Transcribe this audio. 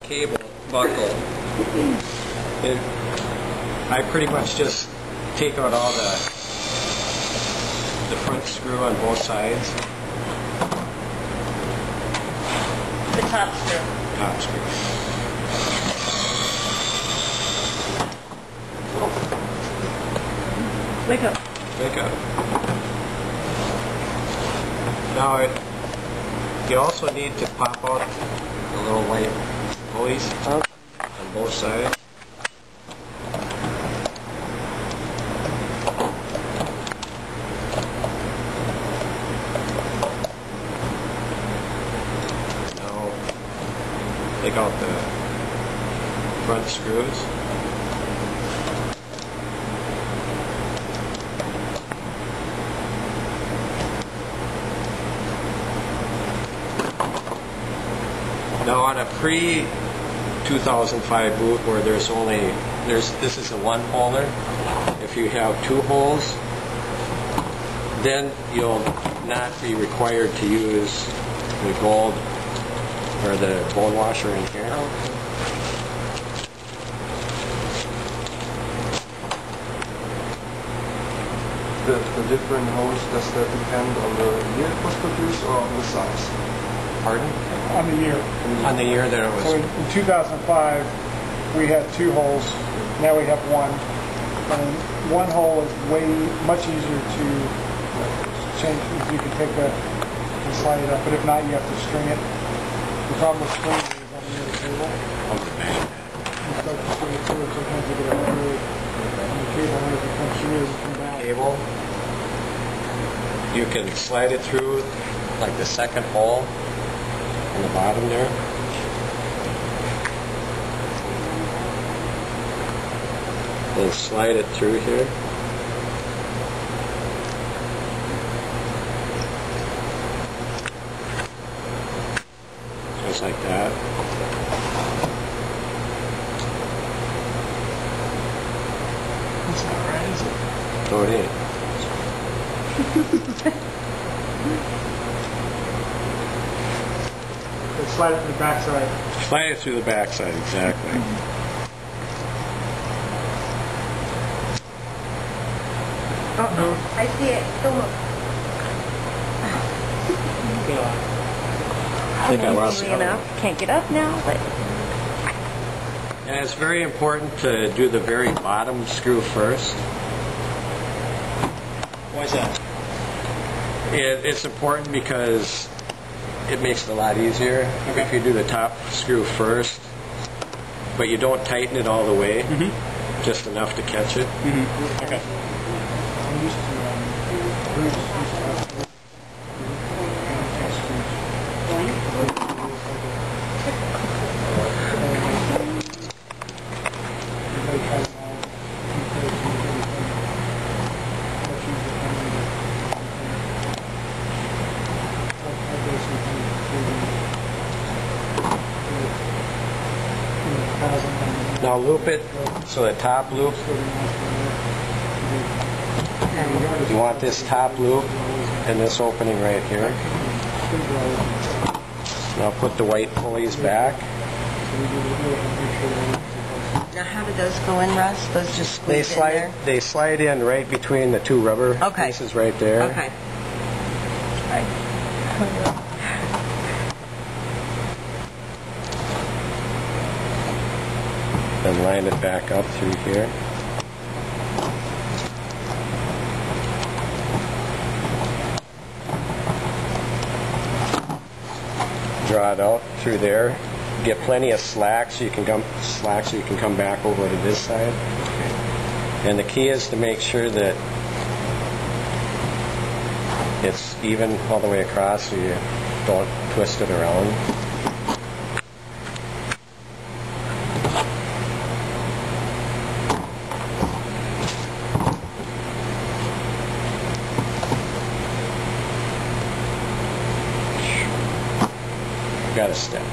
cable buckle. I pretty much just take out all the front screw on both sides. The top screw. Top screw. Wake up. Wake up. Now you also need to pop out the little white pulleys on both sides. Now take out the front screws. Now on a pre-2005 boot where this is a one holer, if you have two holes, then you'll not be required to use the gold or the bone washer in here. The different holes, does that depend on the year it was produced or on the size? Pardon? On the year. On the year that it was. So in 2005, we had two holes. Now we have one. And one hole is much easier to change. You can take that and slide it up, but if not, you have to string it. The problem with stringing is on the end of the cable. On the back. You start to string it through, sometimes you get a really on the cable, and as it comes through, it comes out. Cable. You can slide it through like the second hole on the bottom there. Then slide it through here. Just like that. That's not right, is it? No, it ain't. Slide it to the backside. Slide it through the backside, exactly. Uh-oh. I see it. Go look. I think I lost it. Enough. Can't get up now, but And it's very important to do the very bottom screw first. Why is that? It's important because it makes it a lot easier if you do the top screw first, but you don't tighten it all the way, just enough to catch it. Okay. I'm used to Bruce used to Now loop it so the top loop, you want this top loop and this opening right here. Now put the white pulleys back. now how do those go in, Russ? Those just squeeze in there? They slide in right between the two rubber pieces right there. Okay. Right. Then line it back up through here. Draw it out through there. Get plenty of slack so you can come back over to this side. And the key is to make sure that it's even all the way across so you don't twist it around. Got a step.